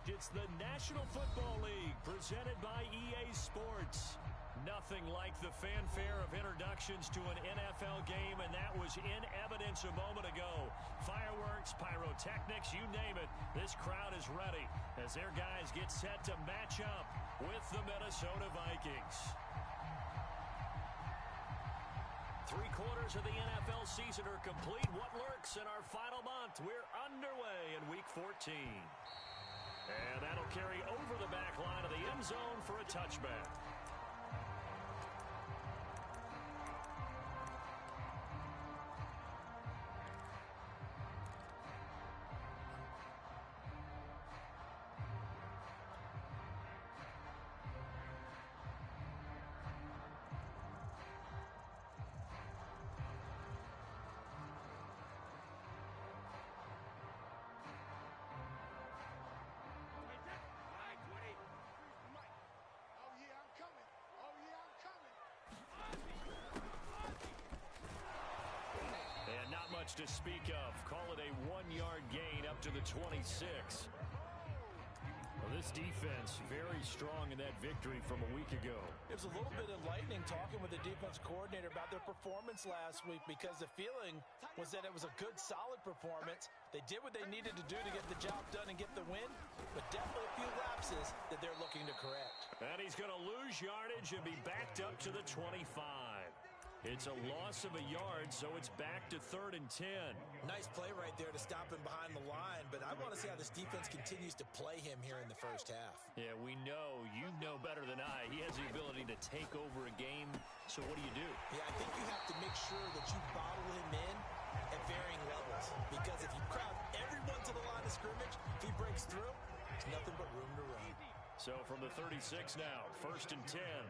It's the National Football League presented by EA Sports. Nothing like the fanfare of introductions to an NFL game, and that was in evidence a moment ago. Fireworks, pyrotechnics, you name it. This crowd is ready as their guys get set to match up with the Minnesota Vikings. 3/4 of the NFL season are complete. What lurks in our final month? We're underway in Week 14. And that'll carry over the back line of the end zone for a touchback. To speak of. Call it a 1-yard gain up to the 26. Well, this defense very strong in that victory from a week ago. It was a little bit enlightening talking with the defense coordinator about their performance last week, because the feeling was that it was a good, solid performance. They did what they needed to do to get the job done and get the win, but definitely a few lapses that they're looking to correct. And he's going to lose yardage and be backed up to the 25. It's a loss of a yard, so it's back to 3rd and 10. Nice play right there to stop him behind the line, but I want to see how this defense continues to play him here in the first half. Yeah, we know. You know better than I. He has the ability to take over a game, so what do? Yeah, I think you have to make sure that you bottle him in at varying levels, because if you crowd everyone to the line of scrimmage, if he breaks through, there's nothing but room to run. So from the 36 now, 1st and 10.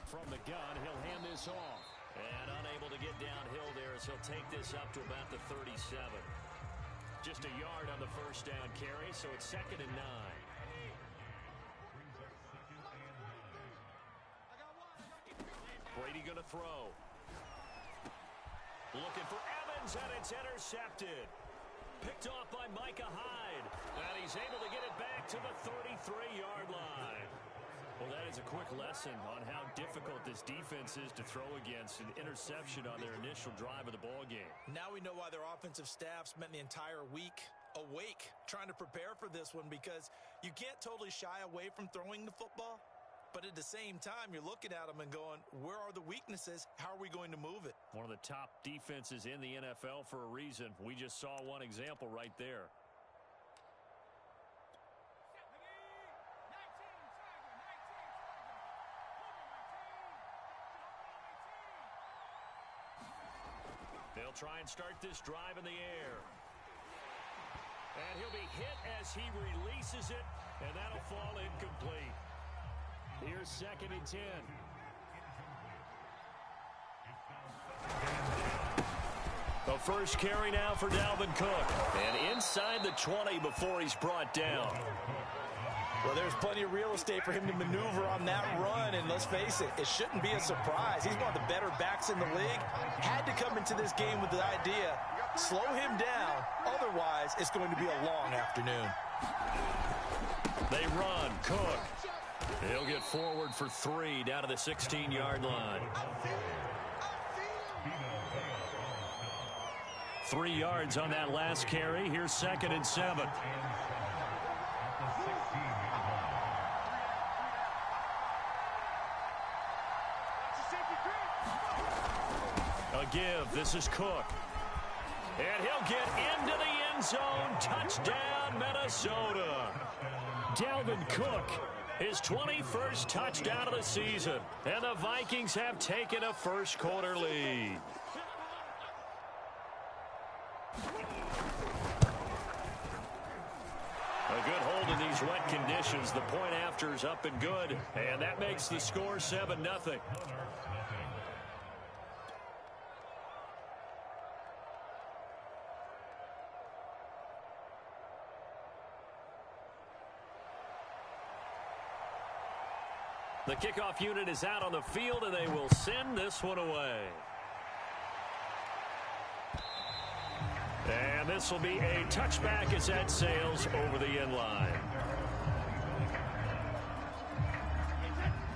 From the gun, he'll hand this off. And unable to get downhill there as he'll take this up to about the 37. Just a yard on the first down carry, so it's 2nd and 9. Brady going to throw. Looking for Evans, and it's intercepted. Picked off by Micah Hyde. And he's able to get it back to the 33-yard line. Well, that is a quick lesson on how difficult this defense is to throw against. An interception on their initial drive of the ball game. Now we know why their offensive staff spent the entire week awake trying to prepare for this one, because you can't totally shy away from throwing the football, but at the same time, you're looking at them and going, where are the weaknesses? How are we going to move it? One of the top defenses in the NFL for a reason. We just saw one example right there. They'll try and start this drive in the air. And he'll be hit as he releases it, and that'll fall incomplete. Here's 2nd and 10. The first carry now for Dalvin Cook. And inside the 20 before he's brought down. Well, there's plenty of real estate for him to maneuver on that run, and let's face it, it shouldn't be a surprise. He's one of the better backs in the league. Had to come into this game with the idea, slow him down, otherwise it's going to be a long afternoon. They run, Cook. He'll get forward for 3 down to the 16-yard line. 3 yards on that last carry. Here's 2nd and 7. A give. This is Cook. And he'll get into the end zone. Touchdown, Minnesota. Dalvin Cook, his 21st touchdown of the season. And the Vikings have taken a first-quarter lead. A good hold in these wet conditions. The point after is up and good. And that makes the score 7-0. The kickoff unit is out on the field, and they will send this one away. And this will be a touchback as that sails over the end line.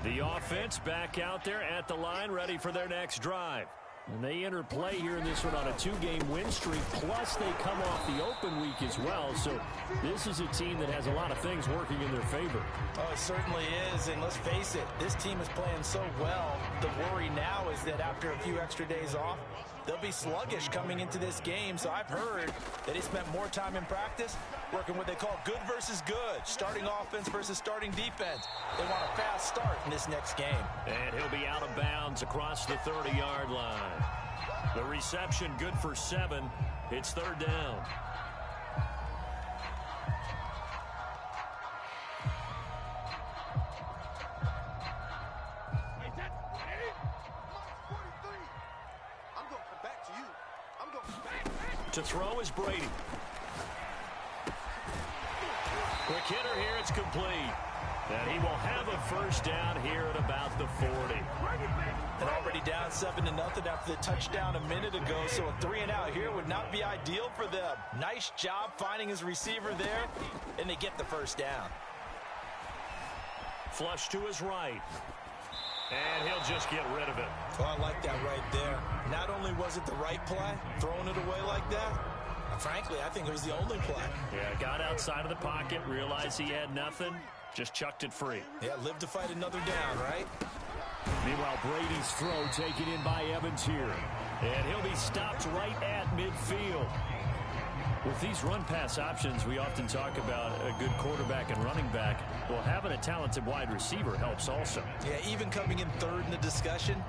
The offense back out there at the line, ready for their next drive. And they enter play here in this one on a 2-game win streak, plus they come off the open week as well. So this is a team that has a lot of things working in their favor. Oh, it certainly is, and let's face it, this team is playing so well. The worry now is that after a few extra days off, they'll be sluggish coming into this game. So I've heard that he spent more time in practice working what they call good versus good, starting offense versus starting defense. They want a fast start in this next game. And he'll be out of bounds across the 30-yard line. The reception good for 7. It's third down. To throw is Brady. Quick hitter here, it's complete. And he will have a first down here at about the 40. They're already down 7-0 after the touchdown a minute ago, so a 3-and-out here would not be ideal for them. Nice job finding his receiver there, and they get the first down. Flush to his right. And he'll just get rid of it. Oh, I like that right there. Not only was it the right play, throwing it away like that, frankly, I think it was the only play. Yeah, got outside of the pocket, realized he had nothing, just chucked it free. Yeah, live to fight another down, right? Meanwhile, Brady's throw taken in by Evans here. And he'll be stopped right at midfield. With these run-pass options, we often talk about a good quarterback and running back. Well, having a talented wide receiver helps also. Yeah, even coming in third in the discussion,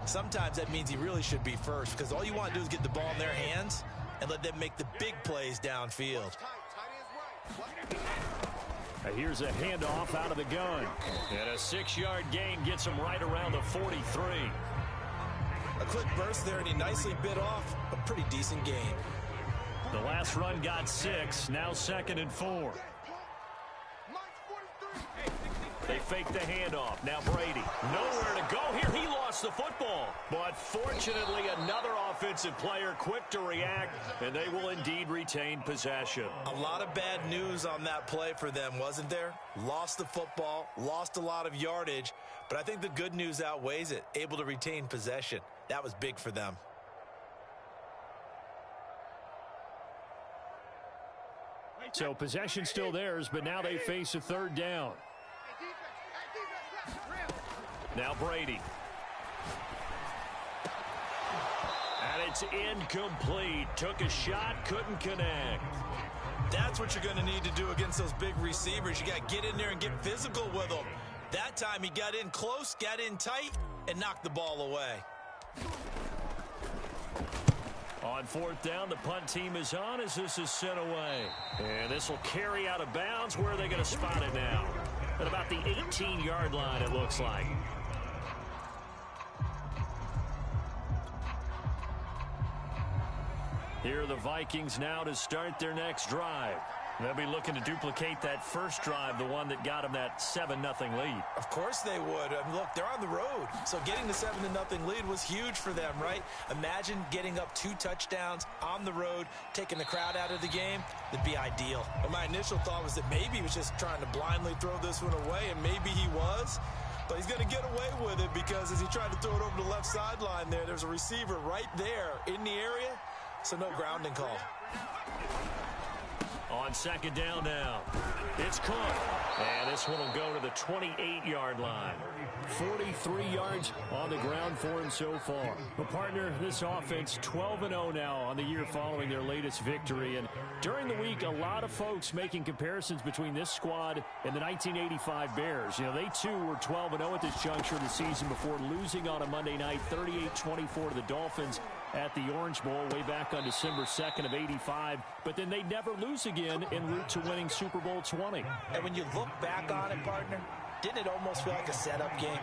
sometimes that means he really should be first, because all you want to do is get the ball in their hands and let them make the big plays downfield. Here's a handoff out of the gun. And a 6-yard gain gets him right around the 43. A quick burst there, and he nicely bit off a pretty decent gain. The last run got 6, now 2nd and 4. They fake the handoff. Now Brady. Nowhere to go here. He lost the football. But fortunately, another offensive player quick to react, and they will indeed retain possession. A lot of bad news on that play for them, wasn't there? Lost the football, lost a lot of yardage, but I think the good news outweighs it. Able to retain possession. That was big for them. So possession still theirs, but now they face a third down. Now Brady. And it's incomplete. Took a shot, couldn't connect. That's what you're going to need to do against those big receivers. You got to get in there and get physical with them. That time he got in close, got in tight, and knocked the ball away. On fourth down, the punt team is on as this is sent away. And this will carry out of bounds. Where are they going to spot it now? At about the 18-yard line, it looks like. Here are the Vikings now to start their next drive. They'll be looking to duplicate that first drive, the one that got them that 7-0 lead. Of course they would. I mean, look, they're on the road. So getting the 7-0 lead was huge for them, right? Imagine getting up 2 touchdowns on the road, taking the crowd out of the game. That'd be ideal. But my initial thought was that maybe he was just trying to blindly throw this one away, and maybe he was. But he's going to get away with it because as he tried to throw it over the left sideline there's a receiver right there in the area. So no grounding call. On second down now, it's caught. And this one will go to the 28-yard line. 43 yards on the ground for him so far. But partner, this offense 12-0 now on the year following their latest victory. And during the week, a lot of folks making comparisons between this squad and the 1985 Bears. You know, they too were 12-0 at this juncture of the season before losing on a Monday night 38-24 to the Dolphins at the Orange Bowl way back on December 2nd of 85. But then they'd never lose again en route to winning Super Bowl 20. And when you look back on it, partner, didn't it almost feel like a setup game?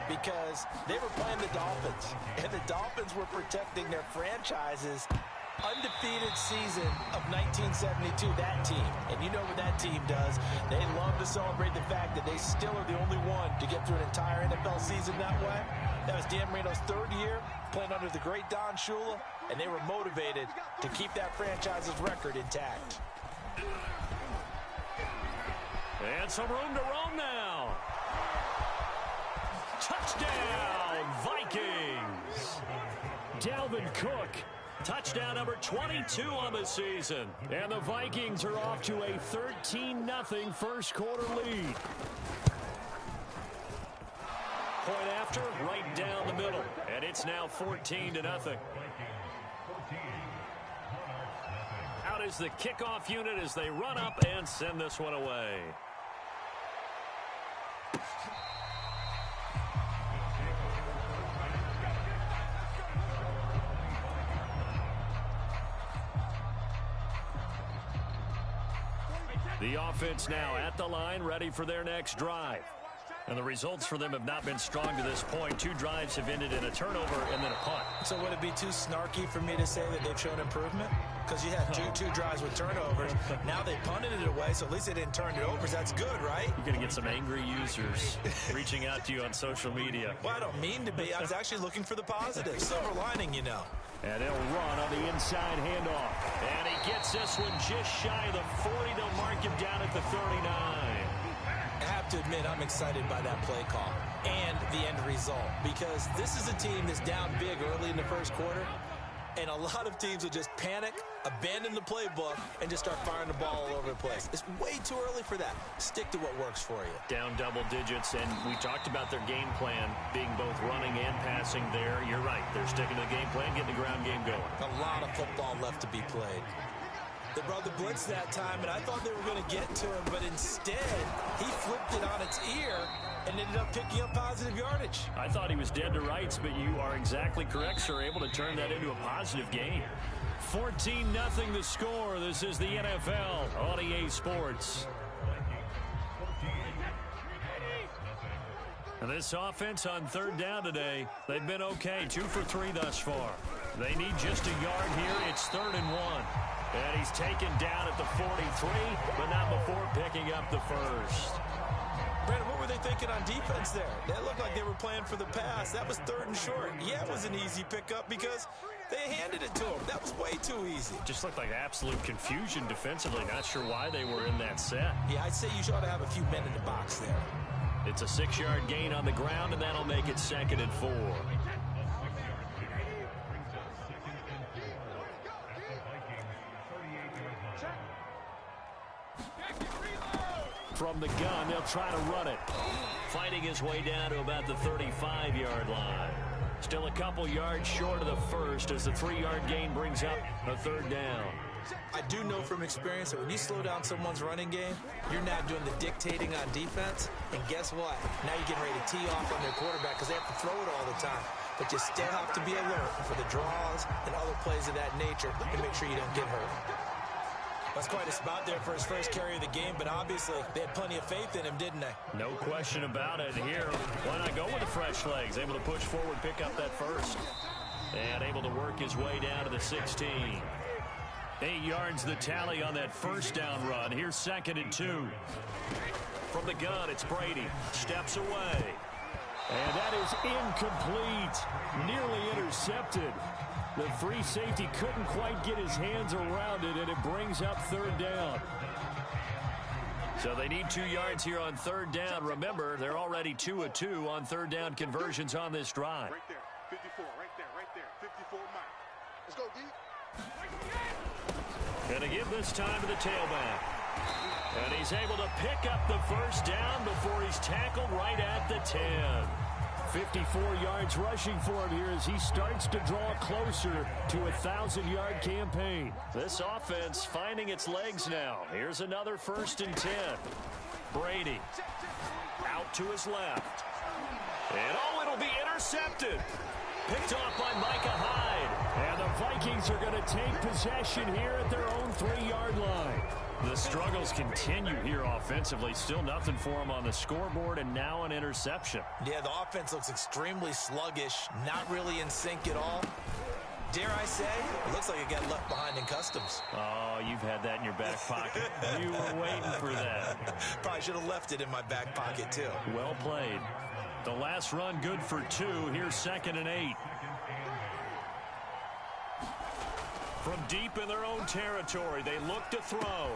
Because they were playing the Dolphins, and the Dolphins were protecting their franchises undefeated season of 1972, that team. And you know what that team does. They love to celebrate the fact that they still are the only one to get through an entire NFL season that way. That was Dan Marino's third year playing under the great Don Shula, and they were motivated to keep that franchise's record intact. And some room to roam now. Touchdown, Vikings. Dalvin Cook. Touchdown number 22 on the season. And the Vikings are off to a 13-0 first quarter lead. Point after, right down the middle. And it's now 14-0. Out is the kickoff unit as they run up and send this one away. The offense now at the line, ready for their next drive. And the results for them have not been strong to this point. 2 drives have ended in a turnover and then a punt. So would it be too snarky for me to say that they've shown improvement? Because you had two drives with turnovers. Now they punted it away, so at least they didn't turn it over. That's good, right? You're going to get some angry users reaching out to you on social media. Well, I don't mean to be. I was actually looking for the positive. Silver lining, you know. And they'll run on the inside handoff. And he gets this one just shy of the 40. They'll mark him down at the 39. I have to admit, I'm excited by that play call and the end result, because this is a team that's down big early in the first quarter, and a lot of teams will just panic, abandon the playbook, and just start firing the ball all over the place. It's way too early for that. Stick to what works for you. Down double digits, and we talked about their game plan being both running and passing there. You're right. They're sticking to the game plan, getting the ground game going. A lot of football left to be played. They brought the blitz that time, and I thought they were going to get to him, but instead, he flipped it on its ear and ended up picking up positive yardage. I thought he was dead to rights, but you are exactly correct, sir. Able to turn that into a positive game. 14-0 the score. This is the NFL on EA Sports. And this offense on third down today, they've been okay. 2 for 3 thus far. They need just a yard here. It's 3rd and 1. And he's taken down at the 43, but not before picking up the first. Brandon, what were they thinking on defense there? They looked like they were playing for the pass. That was 3rd and short. Yeah, it was an easy pickup because they handed it to him. That was way too easy. Just looked like absolute confusion defensively. Not sure why they were in that set. Yeah, I'd say you ought to have a few men in the box there. It's a 6-yard gain on the ground, and that'll make it 2nd and 4. From the gun, they'll try to run it. Fighting his way down to about the 35-yard line. Still a couple yards short of the first as the 3-yard gain brings up a 3rd down. I do know from experience that when you slow down someone's running game, you're not doing the dictating on defense. And guess what? Now you're getting ready to tee off on their quarterback because they have to throw it all the time. But you still have to be alert for the draws and other plays of that nature and make sure you don't get hurt. That's quite a spot there for his first carry of the game, but obviously they had plenty of faith in him, didn't they? No question about it. Here, why not go with the fresh legs? Able to push forward, pick up that first. And able to work his way down to the 16. 8 yards the tally on that first down run. Here's 2nd and 2. From the gun, it's Brady. Steps away. And that is incomplete. Nearly intercepted. The free safety couldn't quite get his hands around it, and it brings up 3rd down. So they need 2 yards here on 3rd down. Remember, they're already 2 of 2 on 3rd down conversions on this drive. Right there, 54, right there, 54 Mike. Let's go, D. Going to give this time to the tailback. And he's able to pick up the first down before he's tackled right at the 10. 54 yards rushing for him here as he starts to draw closer to a 1,000-yard campaign. This offense finding its legs now. Here's another 1st and 10. Brady out to his left. And it'll be intercepted. Picked off by Micah Hyde. And the Vikings are going to take possession here at their own 3-yard line. The struggles continue here offensively. Still nothing for them on the scoreboard, and now an interception. Yeah, the offense looks extremely sluggish, not really in sync at all. Dare I say, it looks like it got left behind in customs. Oh, you've had that in your back pocket. You were waiting for that. Probably should have left it in my back pocket, too. Well played. The last run good for 2. Here's 2nd and 8. From deep in their own territory, they look to throw.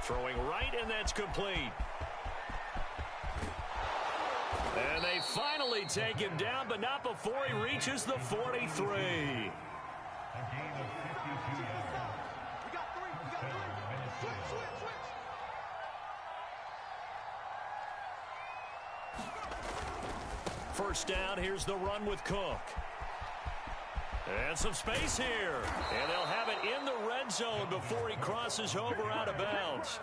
Throwing right, and that's complete. And they finally take him down, but not before he reaches the 43. First down, here's the run with Cook. And some space here. And they'll have it in the red zone before he crosses over out of bounds.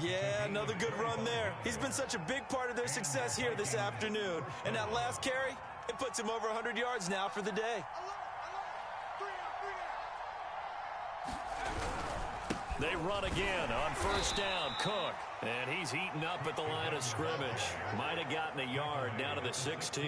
Yeah, another good run there. He's been such a big part of their success here this afternoon. And that last carry, it puts him over 100 yards now for the day. They run again on first down. Cook. And he's eaten up at the line of scrimmage. Might have gotten a yard down to the 16.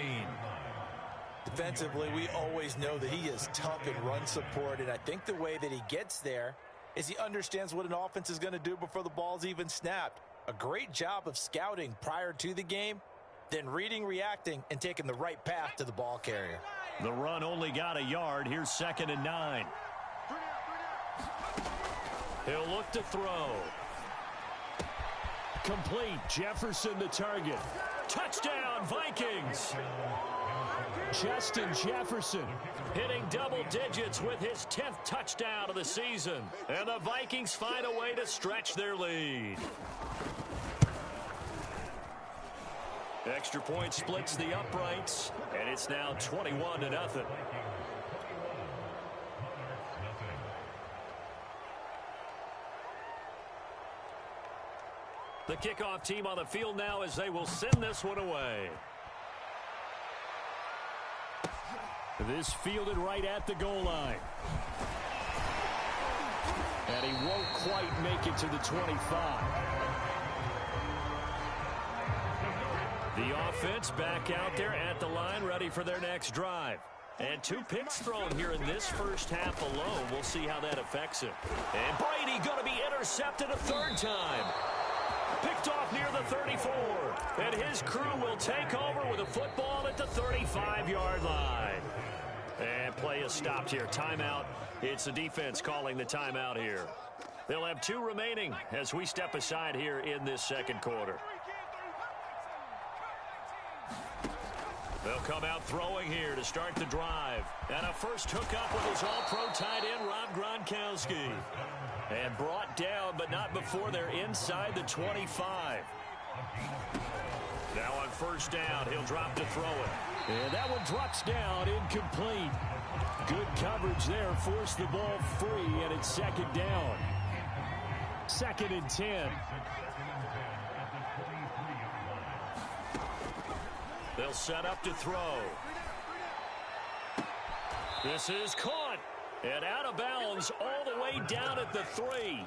Defensively, we always know that he is tough in run support. And I think the way that he gets there is he understands what an offense is going to do before the ball's even snapped. A great job of scouting prior to the game, then reading, reacting, and taking the right path to the ball carrier. The run only got a yard. Here's 2nd and 9. He'll look to throw. Complete. Jefferson the target. Touchdown, Vikings. Justin Jefferson hitting double digits with his 10th touchdown of the season. And the Vikings find a way to stretch their lead. Extra point splits the uprights, and it's now 21-0. The kickoff team on the field now as they will send this one away. This fielded right at the goal line. And he won't quite make it to the 25. The offense back out there at the line, ready for their next drive. And 2 picks thrown here in this first half alone. We'll see how that affects him. And Brady going to be intercepted a 3rd time. Picked off near the 34. And his crew will take over with a football at the 35-yard line. And play is stopped here. Timeout. It's the defense calling the timeout here. They'll have 2 remaining as we step aside here in this second quarter. They'll come out throwing here to start the drive. And a first hookup with his all-pro tight end, Rob Gronkowski. And brought down, but not before they're inside the 25. Now on first down, he'll drop to throw it. And that one drops down, incomplete. Good coverage there, forced the ball free, and it's 2nd down. 2nd and 10. They'll set up to throw. This is caught. And out of bounds all the way down at the 3.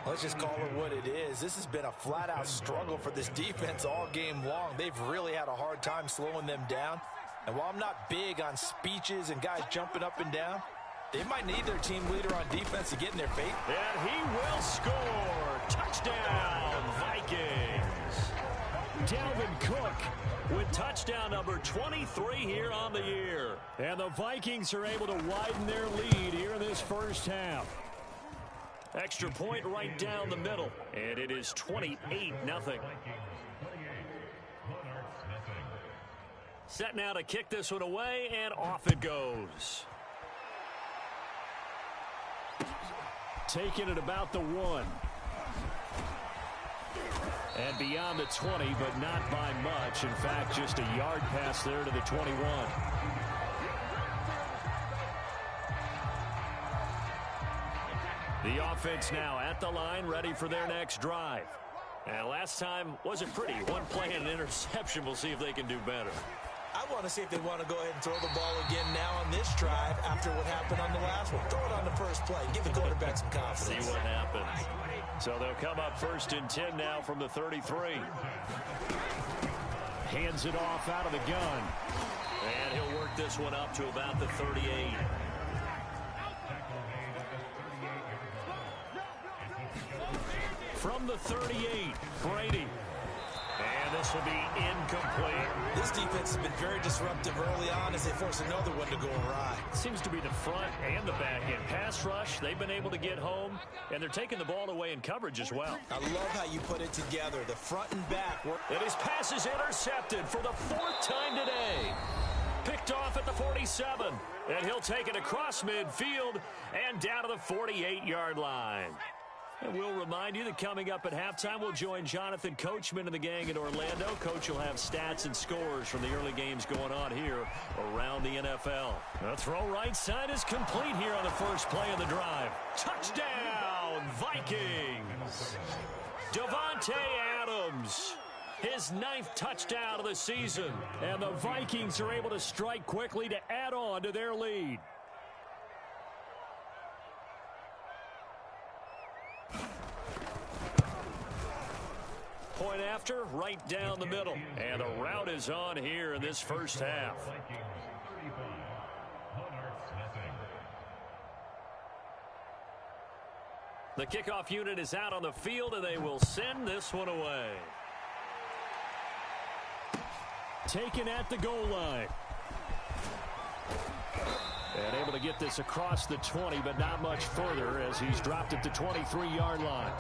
Let's just call it what it is. This has been a flat-out struggle for this defense all game long. They've really had a hard time slowing them down. And while I'm not big on speeches and guys jumping up and down, they might need their team leader on defense to get in their face. And he will score. Touchdown, Vikings. Dalvin Cook with touchdown number 23 here on the year. And the Vikings are able to widen their lead here in this first half. Extra point right down the middle. And it is 28-0. Set now to kick this one away, and off it goes. Taking it about the 1. And beyond the 20, but not by much. In fact, just a yard pass there to the 21. The offense now at the line, ready for their next drive. And last time wasn't pretty. One play and an interception. We'll see if they can do better. I want to see if they want to go ahead and throw the ball again now on this drive after what happened on the last one. Throw it on the first play. Give the quarterback some confidence. See what happens. So they'll come up 1st and 10 now from the 33. Hands it off out of the gun. And he'll work this one up to about the 38. From the 38, Brady. And this will be incomplete. This defense has been very disruptive early on as they force another one to go awry. Seems to be the front and the back end. Pass rush, they've been able to get home, and they're taking the ball away in coverage as well. I love how you put it together, the front and back. And his pass is intercepted for the 4th time today. Picked off at the 47, and he'll take it across midfield and down to the 48-yard line. And we'll remind you that coming up at halftime, we'll join Jonathan Coachman and the gang in Orlando. Coach will have stats and scores from the early games going on here around the NFL. The throw right side is complete here on the first play of the drive. Touchdown, Vikings! Davante Adams, his 9th touchdown of the season. And the Vikings are able to strike quickly to add on to their lead. Point after, right down the middle. And the route is on here in this first half. The kickoff unit is out on the field, and they will send this one away. Taken at the goal line. And able to get this across the 20, but not much further as he's dropped at the 23-yard line.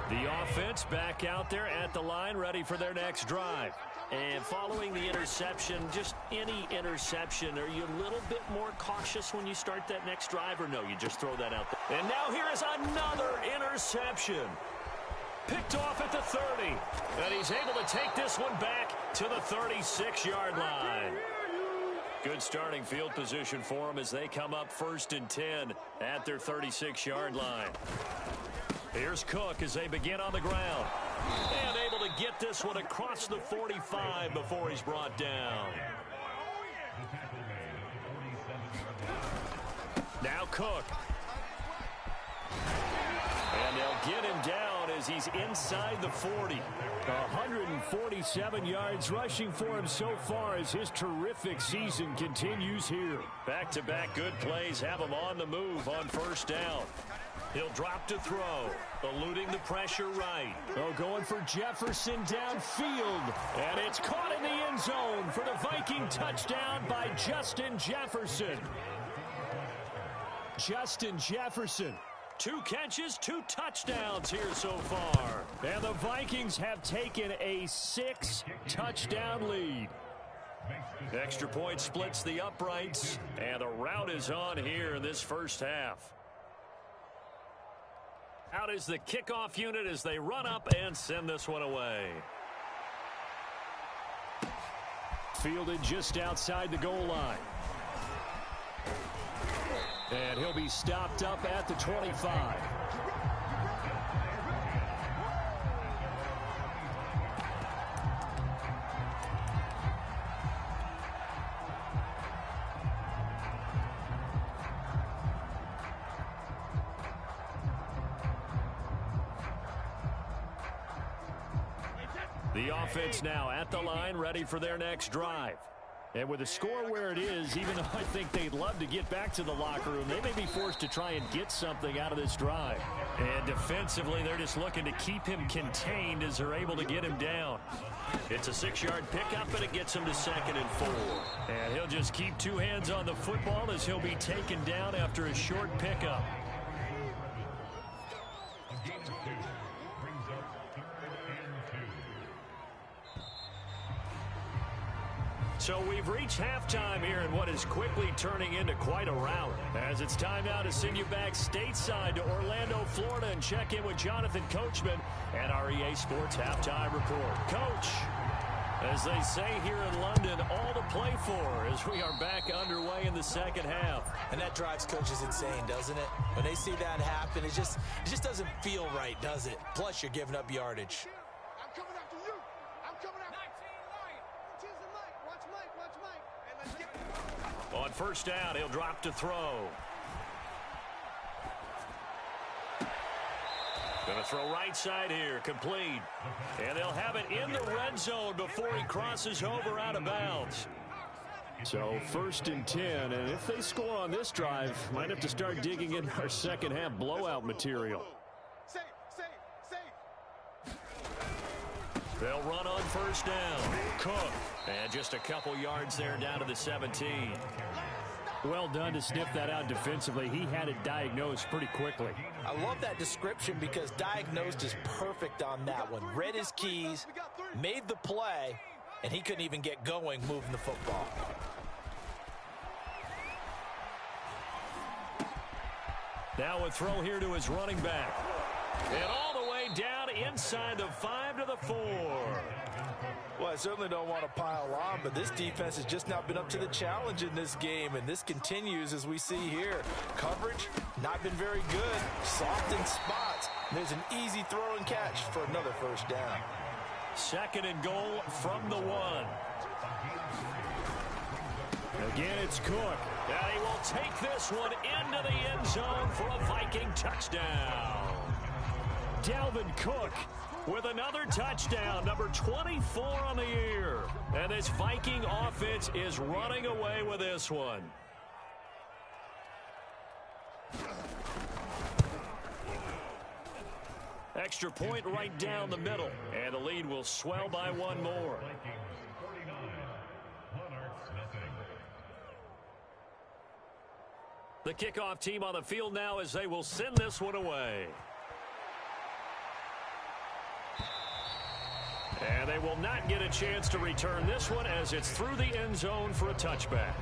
The offense back out there at the line, ready for their next drive. And following the interception, just any interception, are you a little bit more cautious when you start that next drive, or no, you just throw that out there? And now here is another interception. Picked off at the 30. And he's able to take this one back to the 36-yard line. Good starting field position for them as they come up 1st and 10 at their 36-yard line. Here's Cook as they begin on the ground. And able to get this one across the 45 before he's brought down. Now Cook. And they'll get him down as he's inside the 40. 147 yards rushing for him so far as his terrific season continues here. Back-to-back good plays have him on the move on 1st down. He'll drop to throw, eluding the pressure right. Oh, going for Jefferson downfield. And it's caught in the end zone for the Viking touchdown by Justin Jefferson. Justin Jefferson. 2 catches, 2 touchdowns here so far. And the Vikings have taken a 6-touchdown lead. Extra point splits the uprights, and the route is on here in this first half. Out is the kickoff unit as they run up and send this one away. Fielded just outside the goal line. And he'll be stopped up at the 25. The offense now at the line, ready for their next drive. And with the score where it is, even though I think they'd love to get back to the locker room, they may be forced to try and get something out of this drive. And defensively, they're just looking to keep him contained as they're able to get him down. It's a 6-yard pickup, and it gets him to 2nd and 4. And he'll just keep 2 hands on the football as he'll be taken down after a short pickup. So we've reached halftime here in what is quickly turning into quite a rout. As it's time now to send you back stateside to Orlando, Florida, and check in with Jonathan Coachman and our EA Sports Halftime Report. Coach, as they say here in London, all to play for as we are back underway in the second half. And that drives coaches insane, doesn't it? When they see that happen, it just doesn't feel right, does it? Plus, you're giving up yardage. I'm coming after you. I'm coming after On 1st down, he'll drop to throw. Going to throw right side here, complete. And they'll have it in the red zone before he crosses over out of bounds. So 1st and 10, and if they score on this drive, might have to start digging in our second half blowout material. They'll run on 1st down. Cook. And just a couple yards there down to the 17. Well done to sniff that out defensively. He had it diagnosed pretty quickly. I love that description because diagnosed is perfect on that one. Read his keys, made the play, and he couldn't even get going moving the football. Now a throw here to his running back. And all the way down inside the 5 to the 4. Well, I certainly don't want to pile on, but this defense has just not been up to the challenge in this game, and this continues as we see here. Coverage, not been very good. Soft in spots. There's an easy throw and catch for another 1st down. 2nd and goal from the 1. Again, it's Cook. And he will take this one into the end zone for a Viking touchdown. Dalvin Cook with another touchdown, number 24 on the year. And this Viking offense is running away with this one. Extra point right down the middle. And the lead will swell by one more. The kickoff team on the field now as they will send this one away. And they will not get a chance to return this one as it's through the end zone for a touchback.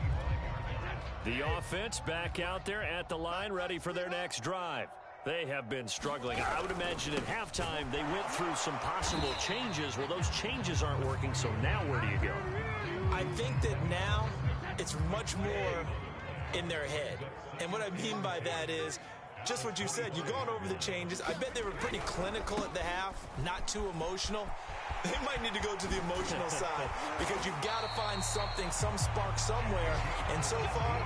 The offense back out there at the line ready for their next drive. They have been struggling. I would imagine at halftime they went through some possible changes. Well, those changes aren't working, so now where do you go? I think that now it's much more in their head. And what I mean by that is just what you said. You're going over the changes. I bet they were pretty clinical at the half, not too emotional. They might need to go to the emotional side because you've got to find something, some spark somewhere. And so far,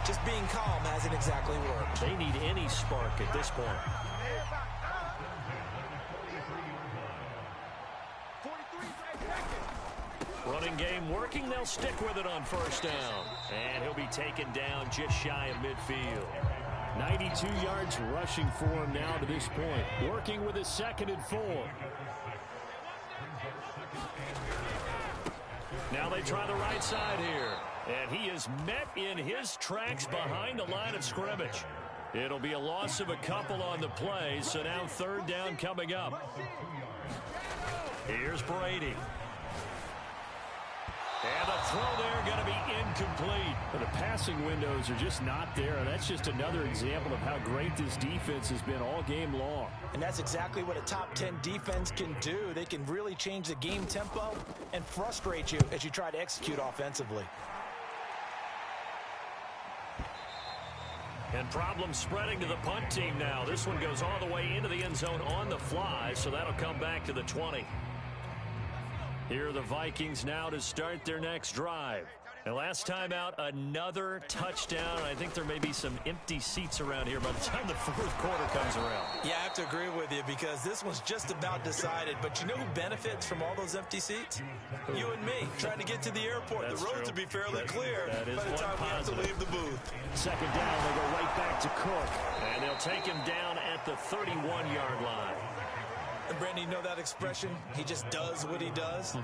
just being calm hasn't exactly worked. They need any spark at this point. Running game working. They'll stick with it on 1st down. And he'll be taken down just shy of midfield. 92 yards rushing for him now to this point. Working with a 2nd and 4. Now they try the right side here. And he is met in his tracks behind the line of scrimmage. It'll be a loss of a couple on the play, so now 3rd down coming up. Here's Brady. And the throw there going to be incomplete. But the passing windows are just not there. And that's just another example of how great this defense has been all game long. And that's exactly what a top 10 defense can do. They can really change the game tempo and frustrate you as you try to execute offensively. And problems spreading to the punt team now. This one goes all the way into the end zone on the fly, so that'll come back to the 20. Here are the Vikings now to start their next drive. And last time out, another touchdown. I think there may be some empty seats around here by the time the 4th quarter comes around. Yeah, I have to agree with you because this one's just about decided. But you know who benefits from all those empty seats? You and me, trying to get to the airport. That's the roads will be fairly clear that is by the time we have to leave the booth. 2nd down, they go right back to Cook. And they'll take him down at the 31-yard line. And Brandon, you know that expression? He just does what he does.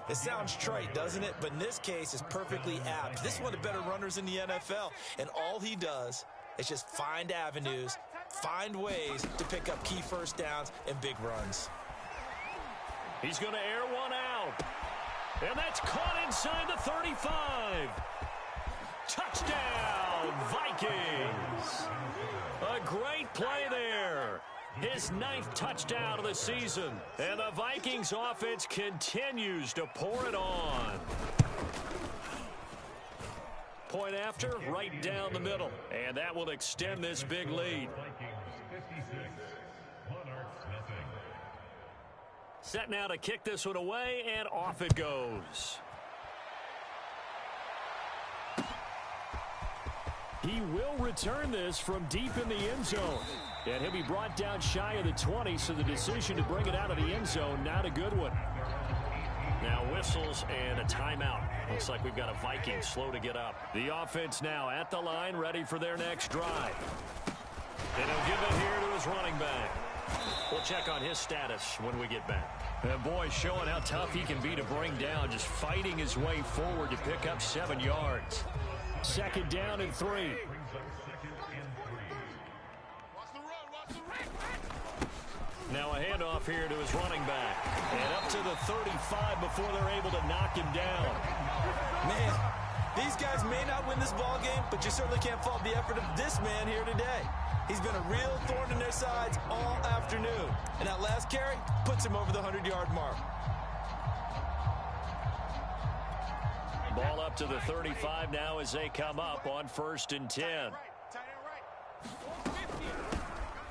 It sounds trite, doesn't it? But in this case, it's perfectly apt. This is one of the better runners in the NFL. And all he does is just find avenues, find ways to pick up key 1st downs and big runs. He's going to air one out. And that's caught inside the 35. Touchdown, Vikings. A great play there. His 9th touchdown of the season. And the Vikings offense continues to pour it on. Point after, right down the middle. And that will extend this big lead. Set now to kick this one away, and off it goes. He will return this from deep in the end zone. And he'll be brought down shy of the 20, so the decision to bring it out of the end zone, not a good one. Now whistles and a timeout. Looks like we've got a Viking slow to get up. The offense now at the line, ready for their next drive. And he'll give it here to his running back. We'll check on his status when we get back. And boy, showing how tough he can be to bring down, just fighting his way forward to pick up 7 yards. 2nd down and 3. Now a handoff here to his running back. And up to the 35 before they're able to knock him down. Man, these guys may not win this ball game, but you certainly can't fault the effort of this man here today. He's been a real thorn in their sides all afternoon. And that last carry puts him over the 100-yard mark. Ball up to the 35 now as they come up on 1st and 10.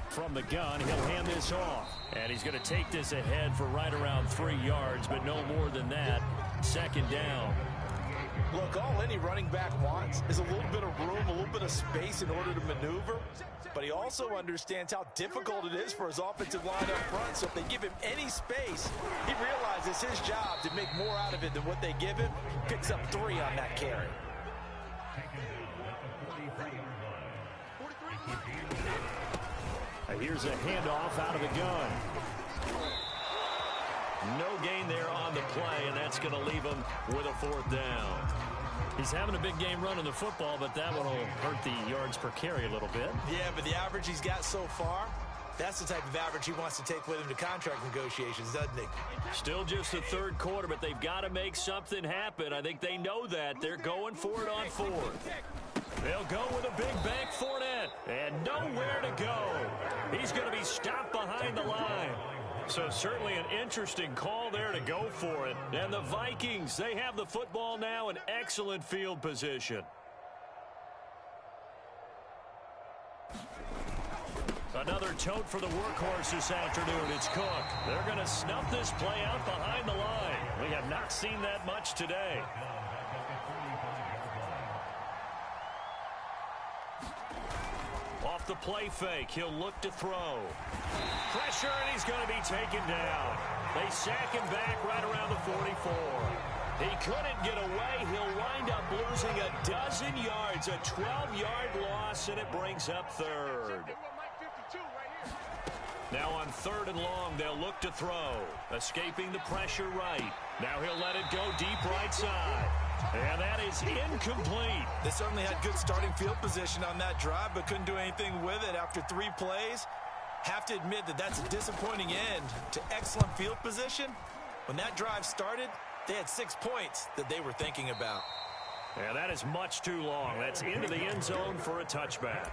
From the gun, he'll hand this off. And he's going to take this ahead for right around 3 yards, but no more than that. 2nd down. Look, all any running back wants is a little bit of room, a little bit of space in order to maneuver. But he also understands how difficult it is for his offensive line up front. So if they give him any space, he realizes his job to make more out of it than what they give him. Picks up 3 on that carry. Here's a handoff out of the gun. No gain there on the play, and that's going to leave him with a 4th down. He's having a big game running the football, but that one will hurt the yards per carry a little bit. Yeah, but the average he's got so far, that's the type of average he wants to take with him to contract negotiations, doesn't he? Still just the 3rd quarter, but they've got to make something happen. I think they know that. They're going for it on 4th. They'll go with a big bank Fournette, and nowhere to go. He's going to be stopped behind the line. So certainly an interesting call there to go for it. And the Vikings, they have the football now in excellent field position. Another tote for the workhorse this afternoon. It's Cook. They're going to snuff this play out behind the line. We have not seen that much today. Off the play fake, he'll look to throw. Pressure, and he's going to be taken down. They sack him back right around the 44. He couldn't get away. He'll wind up losing a dozen yards, a 12-yard loss, and it brings up 3rd. Now on 3rd and long, they'll look to throw. Escaping the pressure right. Now he'll let it go deep right side. And that is incomplete. They certainly had good starting field position on that drive, but couldn't do anything with it after 3 plays. Have to admit that that's a disappointing end to excellent field position. When that drive started, they had 6 points that they were thinking about. And that is much too long. That's into the end zone for a touchback.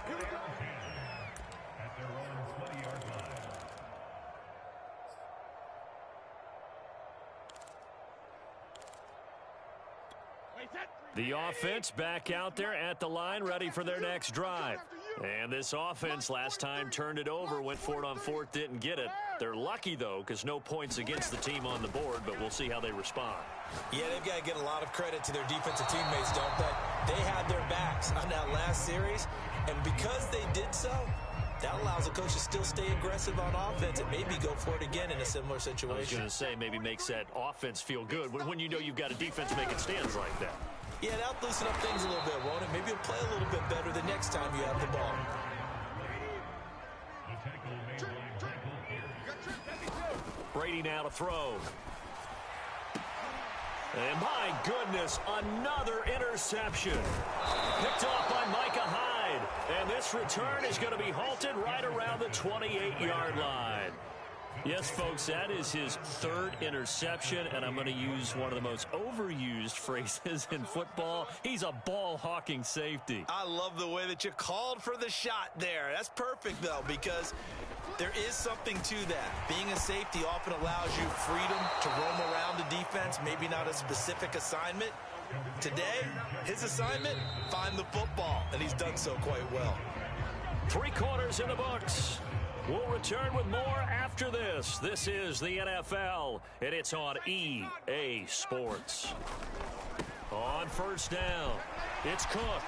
The offense back out there at the line, ready for their next drive. And this offense last time turned it over, went for it on 4th, didn't get it. They're lucky, though, because no points against the team on the board, but we'll see how they respond. Yeah, they've got to get a lot of credit to their defensive teammates, don't they? They had their backs on that last series, and because they did so, that allows the coach to still stay aggressive on offense and maybe go for it again in a similar situation. I was going to say, maybe makes that offense feel good when you know you've got a defense making stands like that. Yeah, that'll loosen up things a little bit, won't it? Maybe you'll play a little bit better the next time you have the ball. Brady now to throw. And my goodness, another interception. Picked off by Micah Hyde. And this return is going to be halted right around the 28-yard line. Yes, folks, that is his 3rd interception, and I'm going to use one of the most overused phrases in football. He's a ball-hawking safety. I love the way that you called for the shot there. That's perfect, though, because there is something to that. Being a safety often allows you freedom to roam around the defense, maybe not a specific assignment. Today, his assignment, find the football, and he's done so quite well. 3 quarters in the books. We'll return with more after this. This is the NFL, and it's on EA Sports. On 1st down, it's Cook.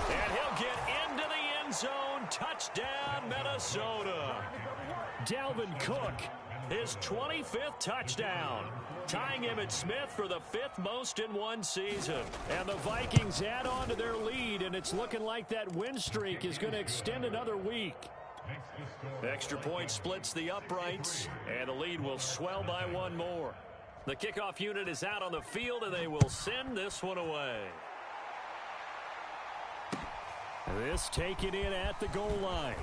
And he'll get into the end zone. Touchdown, Minnesota. Dalvin Cook his 25th touchdown, tying Emmitt Smith for the 5th most in one season. And the Vikings add on to their lead, and it's looking like that win streak is going to extend another week. Extra point splits the uprights, and the lead will swell by one more. The kickoff unit is out on the field, and they will send this one away. This taken in at the goal line.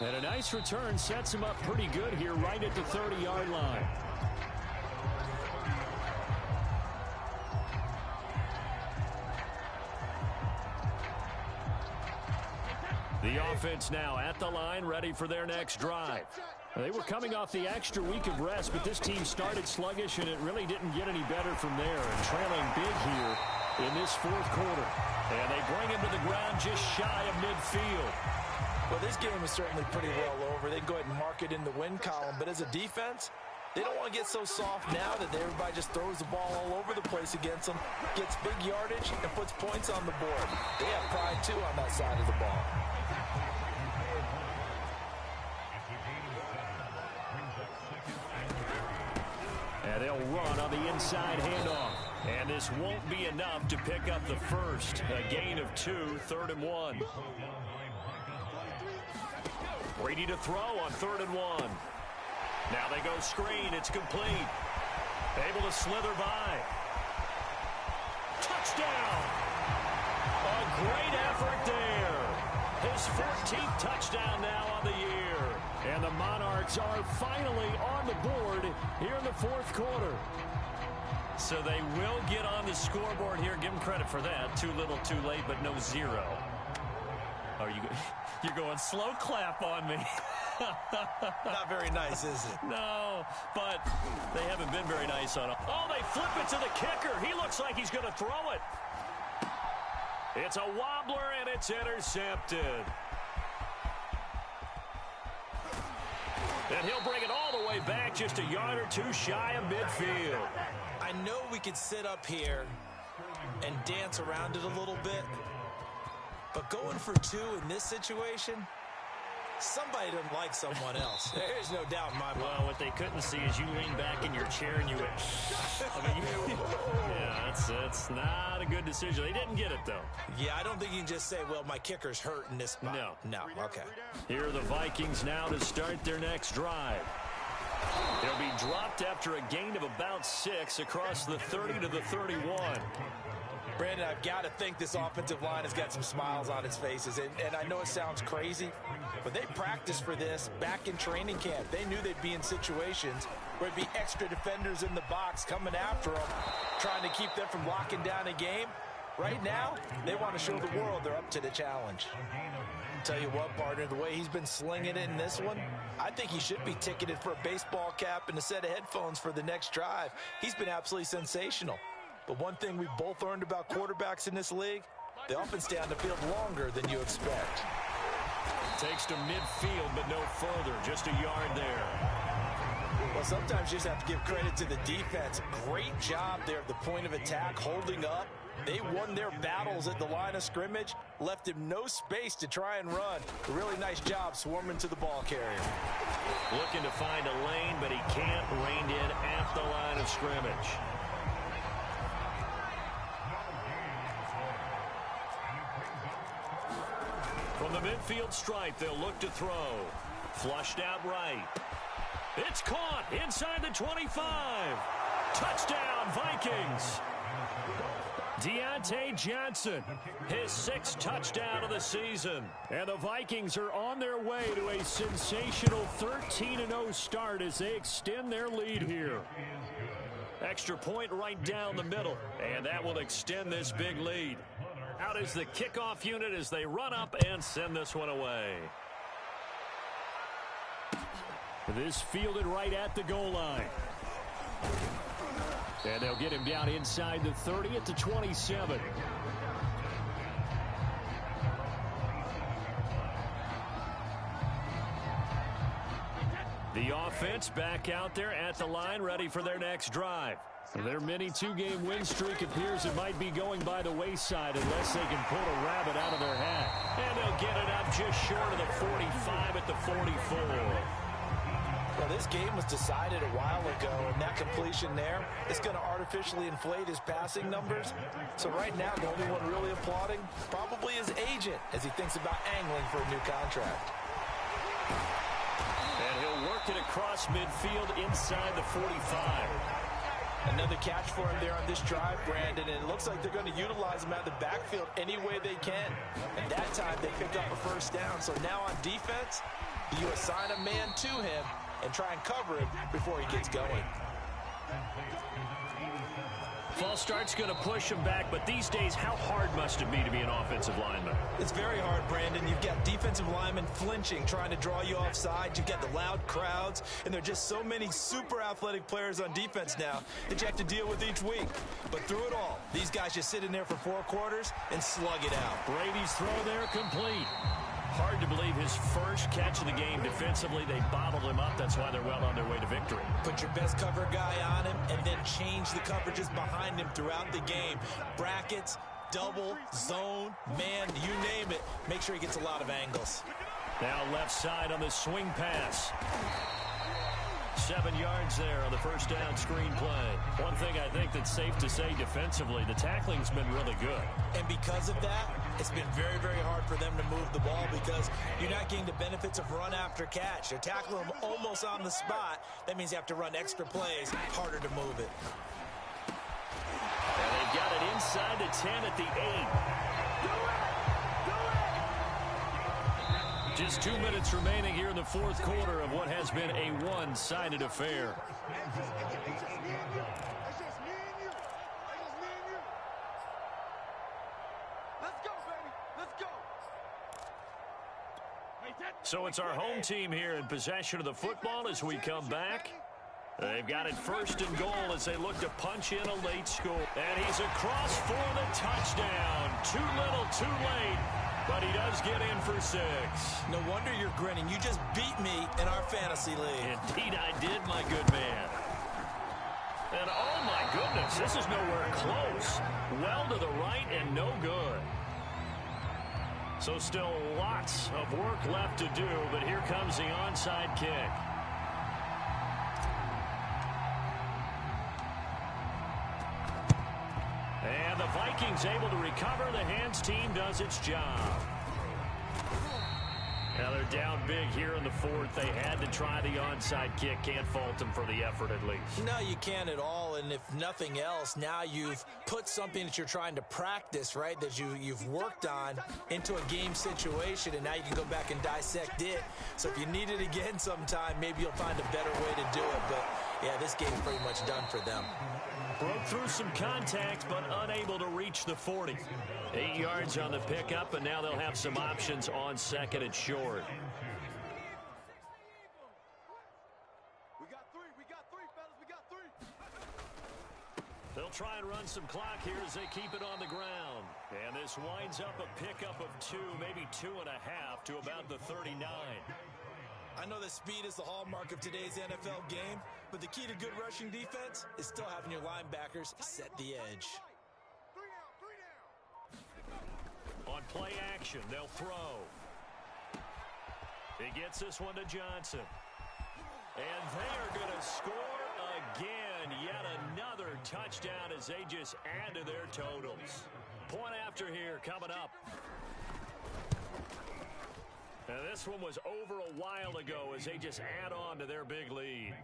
And a nice return sets him up pretty good here right at the 30-yard line. The offense now at the line, ready for their next drive. They were coming off the extra week of rest, but this team started sluggish, and it really didn't get any better from there. And trailing big here in this fourth quarter. And they bring him to the ground just shy of midfield. Well, this game is certainly pretty well over. They can go ahead and mark it in the win column. But as a defense, they don't want to get so soft now that everybody just throws the ball all over the place against them, gets big yardage, and puts points on the board. They have pride, too, on that side of the ball. And they'll run on the inside handoff. And this won't be enough to pick up the first. A gain of 2, 3rd and 1. Brady to throw on 3rd and 1. Now they go screen. It's complete. Able to slither by. Touchdown! A great effort there. His 14th touchdown now on the year. And the Monarchs are finally on the board here in the fourth quarter. So they will get on the scoreboard here. Give them credit for that. Too little, too late, but no 0. Are you? You're going slow clap on me. Not very nice, is it? No, but they haven't been very nice on it. Oh, they flip it to the kicker. He looks like he's going to throw it. It's a wobbler, and it's intercepted. And he'll bring it all the way back, just a yard or two shy of midfield. I know we could sit up here and dance around it a little bit, but going for 2 in this situation, somebody doesn't like someone else. There's no doubt in my mind. Well, what they couldn't see is you lean back in your chair and you went, I mean, yeah, that's not a good decision. They didn't get it, though. Yeah, I don't think you can just say, well, my kicker's hurt in this spot. No, okay. Here are the Vikings now to start their next drive. They'll be dropped after a gain of about 6 across the 30 to the 31. Brandon, I've got to think this offensive line has got some smiles on its faces. And I know it sounds crazy, but they practiced for this back in training camp. They knew they'd be in situations where it'd be extra defenders in the box coming after them, trying to keep them from locking down a game. Right now, they want to show the world they're up to the challenge. Tell you what, partner, the way he's been slinging it in this one, I think he should be ticketed for a baseball cap and a set of headphones for the next drive. He's been absolutely sensational. But one thing we've both learned about quarterbacks in this league, they often stay on the field longer than you expect. Takes to midfield, but no further. Just a yard there. Well, sometimes you just have to give credit to the defense. Great job there at the point of attack, holding up. They won their battles at the line of scrimmage, left him no space to try and run. A really nice job swarming to the ball carrier. Looking to find a lane, but he can't. Reined in at the line of scrimmage. From the midfield stripe, they'll look to throw. Flushed out right. It's caught inside the 25. Touchdown, Vikings. Deontay Johnson, his 6th touchdown of the season. And the Vikings are on their way to a sensational 13-0 start as they extend their lead here. Extra point right down the middle, and that will extend this big lead. Out is the kickoff unit as they run up and send this one away. This fielded right at the goal line. And they'll get him down inside the 30 at the 27. The offense back out there at the line, ready for their next drive. Their mini 2-game win streak appears it might be going by the wayside unless they can pull a rabbit out of their hat. And they'll get it up just short of the 45 at the 44. Well, this game was decided a while ago, and that completion there is going to artificially inflate his passing numbers. So right now, the only one really applauding probably his agent as he thinks about angling for a new contract. And he'll work it across midfield inside the 45. Another catch for him there on this drive, Brandon, and it looks like they're going to utilize him out of the backfield any way they can. And that time, they picked up a first down. So now on defense, you assign a man to him and try and cover him before he gets going. False start's going to push him back, but these days, how hard must it be to be an offensive lineman? It's very hard, Brandon. You've got defensive linemen flinching, trying to draw you offside. You've got the loud crowds, and there are just so many super athletic players on defense now that you have to deal with each week. But through it all, these guys just sit in there for 4 quarters and slug it out. Brady's throw there complete. Hard to believe his first catch of the game defensively. They bottled him up. That's why they're well on their way to victory. Put your best cover guy on him and then change the coverages behind him throughout the game. Brackets, double, zone, man, you name it. Make sure he gets a lot of angles. Now left side on the swing pass. 7 yards there on the first down screen play. One thing I think that's safe to say defensively, the tackling's been really good. And because of that, it's been very, very hard for them to move the ball because you're not getting the benefits of run after catch. They're tackling them almost on the spot. That means you have to run extra plays, harder to move it. And they've got it inside the 10 at the 8. Just 2 minutes remaining here in the fourth quarter of what has been a one-sided affair. So it's our home team here in possession of the football as we come back. They've got it first and goal as they look to punch in a late score. And he's across for the touchdown. Too little, too late. But he does get in for 6. No wonder you're grinning. You just beat me in our fantasy league. Indeed I did, my good man. And oh my goodness, this is nowhere close. Well to the right and no good. So still lots of work left to do, but here comes the onside kick. And the Vikings able to recover. The hands team does its job. Now they're down big here in the fourth. They had to try the onside kick. Can't fault them for the effort at least. No, you can't at all. And if nothing else, now you've put something that you're trying to practice, right, that you've worked on into a game situation, and now you can go back and dissect it. So if you need it again sometime, maybe you'll find a better way to do it. But, yeah, this game's pretty much done for them. Broke through some contact, but unable to reach the 40. 8 yards on the pickup, and now they'll have some options on second and short. We got three, fellas. We got 3. They'll try and run some clock here as they keep it on the ground. And this winds up a pickup of 2, maybe 2.5 to about the 39. I know that speed is the hallmark of today's NFL game, but the key to good rushing defense is still having your linebackers set the edge. 3 down. On play action, they'll throw. He gets this one to Johnson. And they are going to score again. Yet another touchdown as they just add to their totals. Point after here coming up. Now this one was over a while ago as they just add on to their big lead.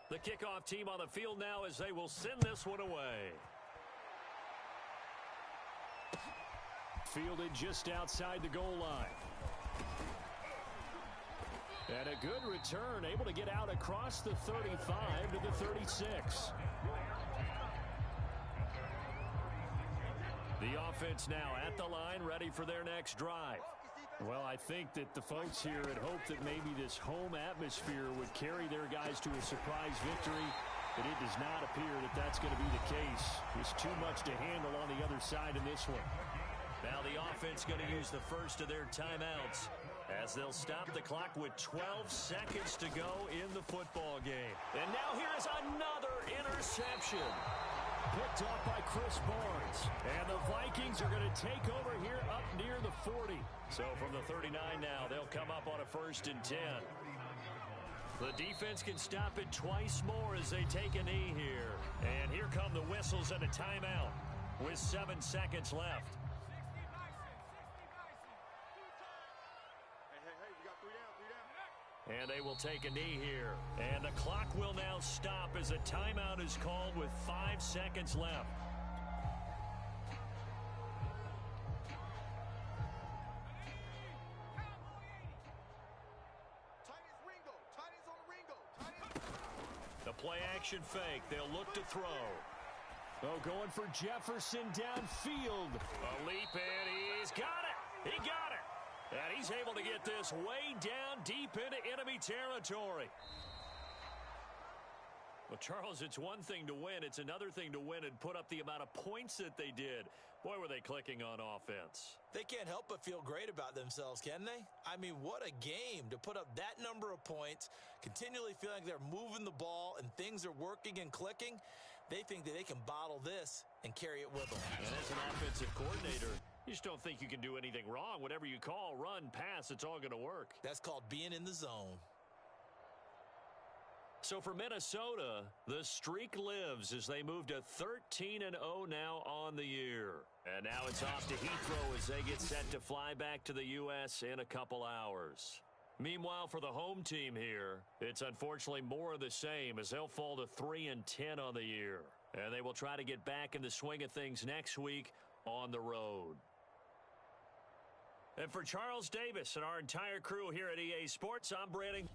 The kickoff team on the field now as they will send this one away. Fielded just outside the goal line. And a good return, able to get out across the 35 to the 36. The offense now at the line, ready for their next drive. Well, I think that the folks here had hoped that maybe this home atmosphere would carry their guys to a surprise victory, but it does not appear that that's going to be the case. There's too much to handle on the other side in this one. Now the offense going to use the first of their timeouts as they'll stop the clock with 12 seconds to go in the football game. And now here's another interception. Picked up by Chris Barnes. And the Vikings are going to take over here up near the 40. So from the 39 now, they'll come up on a 1st and 10. The defense can stop it twice more as they take a knee here. And here come the whistles and a timeout with 7 seconds left. Hey, we got 3 down. And they will take a knee here. And the clock will now stop as a timeout is called with 5 seconds left. The play action fake. They'll look to throw. Oh, going for Jefferson downfield. A leap, and he's got it. He got it. And he's able to get this way down deep into enemy territory. Well, Charles, it's one thing to win. It's another thing to win and put up the amount of points that they did. Boy, were they clicking on offense. They can't help but feel great about themselves, can they? I mean, what a game to put up that number of points, continually feeling like they're moving the ball and things are working and clicking. They think that they can bottle this and carry it with them. And as an offensive coordinator, you just don't think you can do anything wrong. Whatever you call, run, pass, it's all going to work. That's called being in the zone. So for Minnesota, the streak lives as they move to 13-0 now on the year. And now it's off to Heathrow as they get set to fly back to the U.S. in a couple hours. Meanwhile, for the home team here, it's unfortunately more of the same as they'll fall to 3-10 on the year. And they will try to get back in the swing of things next week on the road. And for Charles Davis and our entire crew here at EA Sports, I'm Brandon.